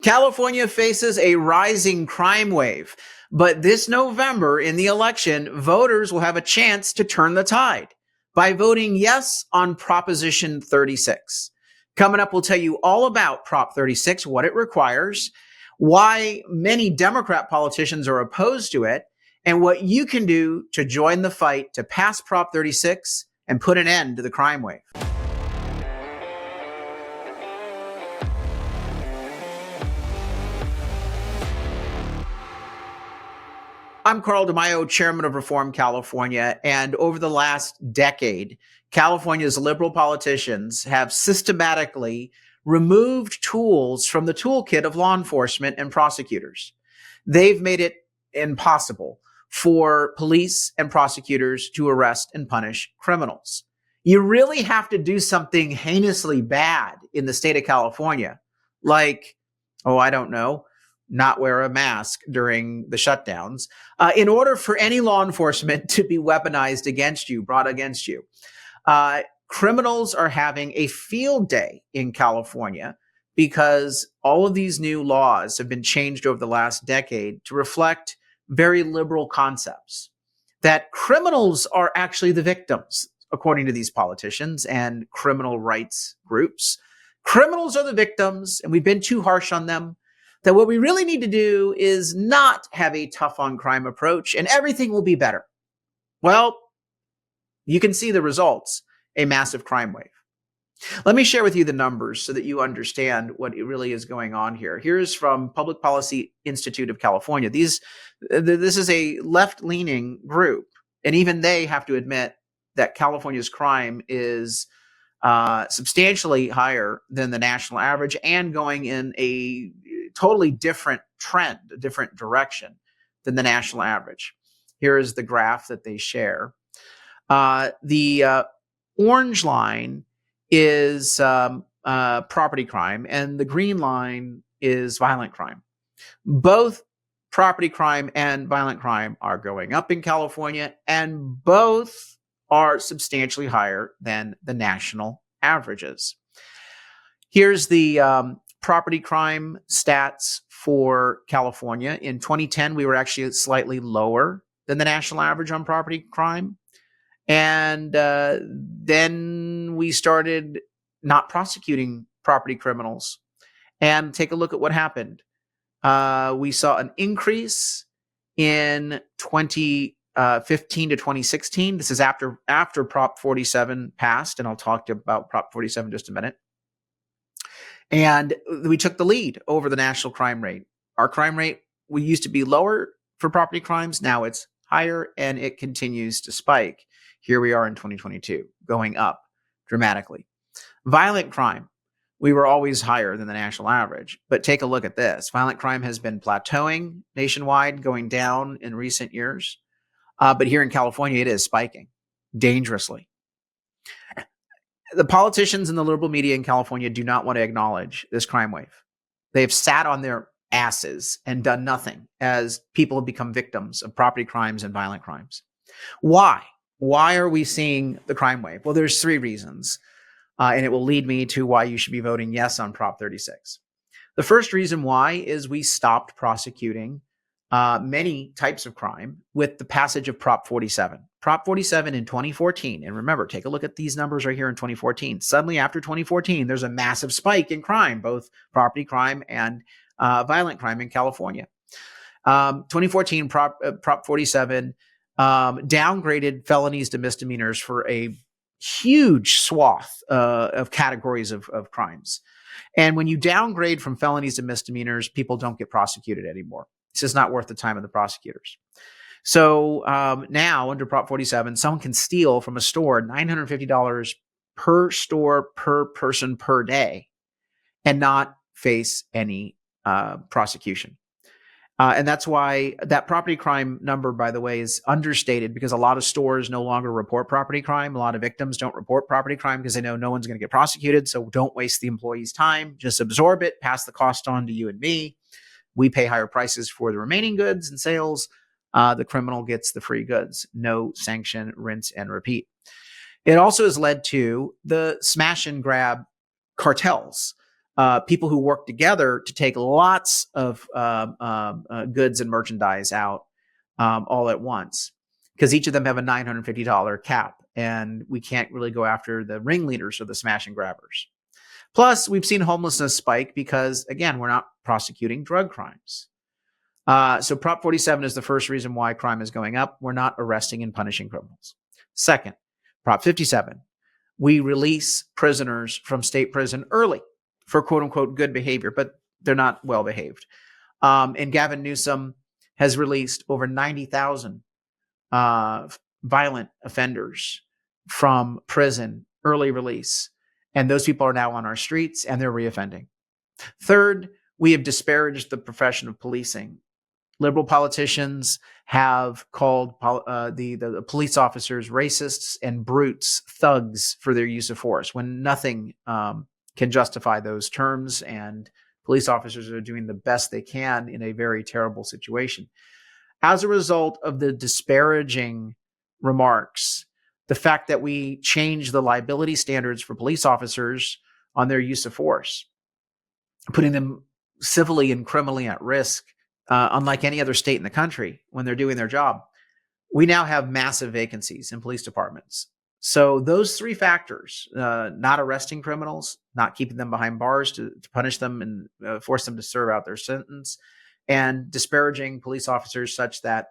California faces a rising crime wave, but this November in the election, voters will have a chance to turn the tide by voting yes on Proposition 36. Coming up, we'll tell you all about Prop 36, what it requires, why many Democrat politicians are opposed to it, and what you can do to join the fight to pass Prop 36 and put an end to the crime wave. I'm Carl DeMaio, chairman of Reform California, and over the last decade, California's liberal politicians have systematically removed tools from the toolkit of law enforcement and prosecutors. They've made it impossible for police and prosecutors to arrest and punish criminals. You really have to do something heinously bad in the state of California, like, I don't know, not wear a mask during the shutdowns, in order for any law enforcement to be weaponized against you, brought against you. Criminals are having a field day in California because all of these new laws have been changed over the last decade to reflect very liberal concepts, that criminals are actually the victims, according to these politicians and criminal rights groups. Criminals are the victims, and we've been too harsh on them. That what we really need to do is not have a tough on crime approach and everything will be better. Well, you can see the results, a massive crime wave. Let me share with you the numbers so that you understand what really is going on here. Here's from Public Policy Institute of California. This is a left-leaning group, and even they have to admit that California's crime is substantially higher than the national average and going in a totally different trend, a different direction than the national average. Here is the graph that they share. The orange line is property crime, and the green line is violent crime. Both property crime and violent crime are going up in California, and both are substantially higher than the national averages. Here's the property crime stats for California. In 2010, we were actually slightly lower than the national average on property crime. And then we started not prosecuting property criminals. And take a look at what happened. We saw an increase in 2015 to 2016. This is after Prop 47 passed, and I'll talk to you about Prop 47 in just a minute. And we took the lead over the national crime rate. Our crime rate, we used to be lower for property crimes. Now it's higher, and it continues to spike. Here we are in 2022, going up dramatically. Violent crime, we were always higher than the national average. But take a look at this. Violent crime has been plateauing nationwide, going down in recent years. But here in California, it is spiking dangerously. The politicians and the liberal media in California do not want to acknowledge this crime wave. They've sat on their asses and done nothing as people have become victims of property crimes and violent crimes. Why? Why are we seeing the crime wave? Well, there's three reasons, and it will lead me to why you should be voting yes on Prop 36. The first reason why is we stopped prosecuting many types of crime with the passage of Prop 47. Prop 47 in 2014, and remember, take a look at these numbers right here in 2014. Suddenly after 2014, there's a massive spike in crime, both property crime and violent crime in California. 2014 Prop 47 downgraded felonies to misdemeanors for a huge swath of categories of crimes. And when you downgrade from felonies to misdemeanors, people don't get prosecuted anymore. It's just not worth the time of the prosecutors. So now under Prop 47, someone can steal from a store $950 per store, per person, per day, and not face any prosecution. And that's why that property crime number, by the way, is understated, because a lot of stores no longer report property crime. A lot of victims don't report property crime because they know no one's going to get prosecuted. So don't waste the employee's time. Just absorb it, pass the cost on to you and me. We pay higher prices for the remaining goods and sales. The criminal gets the free goods. No sanction, rinse and repeat. It also has led to the smash and grab cartels. people who work together to take lots of goods and merchandise out all at once, because each of them have a $950 cap, and we can't really go after the ringleaders or the smash and grabbers. Plus, we've seen homelessness spike because, again, we're not prosecuting drug crimes. So Prop 47 is the first reason why crime is going up. We're not arresting and punishing criminals. Second, Prop 57, we release prisoners from state prison early for quote unquote good behavior, but they're not well behaved. And Gavin Newsom has released over 90,000 violent offenders from prison, early release. And those people are now on our streets and they're reoffending. Third, we have disparaged the profession of policing. Liberal politicians have called the police officers racists and brutes, thugs, for their use of force, when nothing can justify those terms, and police officers are doing the best they can in a very terrible situation. As a result of the disparaging remarks, the fact that we change the liability standards for police officers on their use of force, putting them civilly and criminally at risk, unlike any other state in the country when they're doing their job, we now have massive vacancies in police departments. So those three factors, not arresting criminals, not keeping them behind bars to punish them and force them to serve out their sentence, and disparaging police officers such that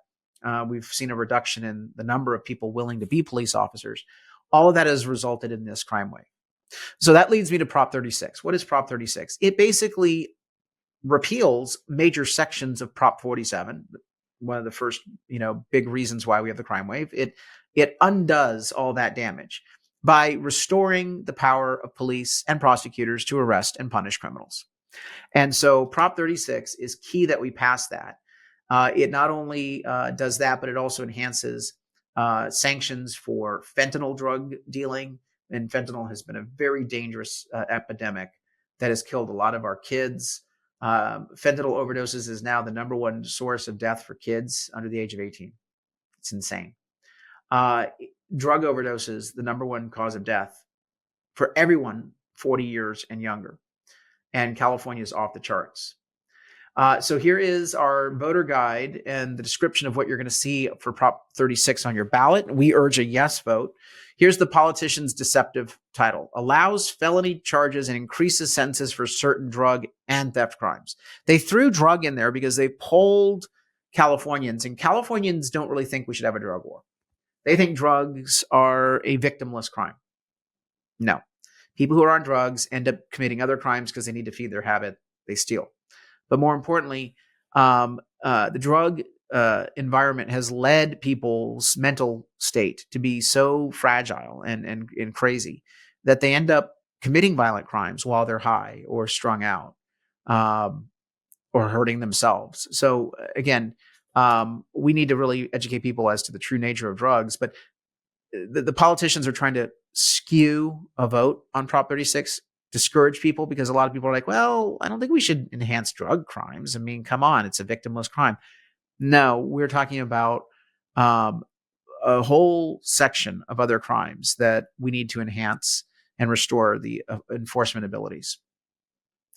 we've seen a reduction in the number of people willing to be police officers. All of that has resulted in this crime wave. So that leads me to Prop 36. What is Prop 36? It basically repeals major sections of Prop 47. One of the first, big reasons why we have the crime wave. It undoes all that damage by restoring the power of police and prosecutors to arrest and punish criminals. And so Prop 36 is key that we pass that. It not only does that, but it also enhances sanctions for fentanyl drug dealing. And fentanyl has been a very dangerous epidemic that has killed a lot of our kids. Fentanyl overdoses is now the number one source of death for kids under the age of 18. It's insane. Drug overdoses, the number one cause of death for everyone 40 years and younger. And California is off the charts. So here is our voter guide and the description of what you're going to see for Prop 36 on your ballot. We urge a yes vote. Here's the politician's deceptive title: allows felony charges and increases sentences for certain drug and theft crimes. They threw drug in there because they polled Californians, and Californians don't really think we should have a drug war. They think drugs are a victimless crime. No. People who are on drugs end up committing other crimes because they need to feed their habit. They steal. But more importantly, the drug environment has led people's mental state to be so fragile and crazy that they end up committing violent crimes while they're high or strung out, or hurting themselves. So again, we need to really educate people as to the true nature of drugs. But the politicians are trying to skew a vote on Prop 36, discourage people, because a lot of people are like, well, I don't think we should enhance drug crimes. I mean, come on, it's a victimless crime. No, we're talking about a whole section of other crimes that we need to enhance and restore the enforcement abilities.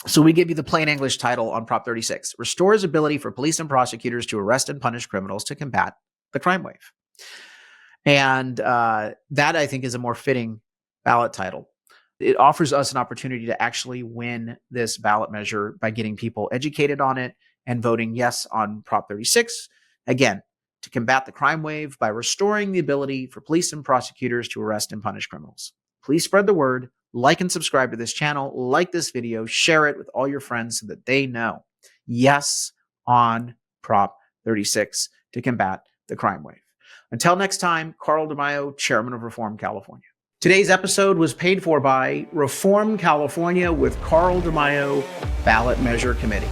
So we give you the plain English title on Prop 36: restores ability for police and prosecutors to arrest and punish criminals to combat the crime wave. And that, I think, is a more fitting ballot title. It offers us an opportunity to actually win this ballot measure by getting people educated on it and voting yes on Prop 36. Again, to combat the crime wave by restoring the ability for police and prosecutors to arrest and punish criminals. Please spread the word, like and subscribe to this channel, like this video, share it with all your friends so that they know yes on Prop 36 to combat the crime wave. Until next time, Carl DeMaio, Chairman of Reform California. Today's episode was paid for by Reform California with Carl DeMaio Ballot Measure Committee.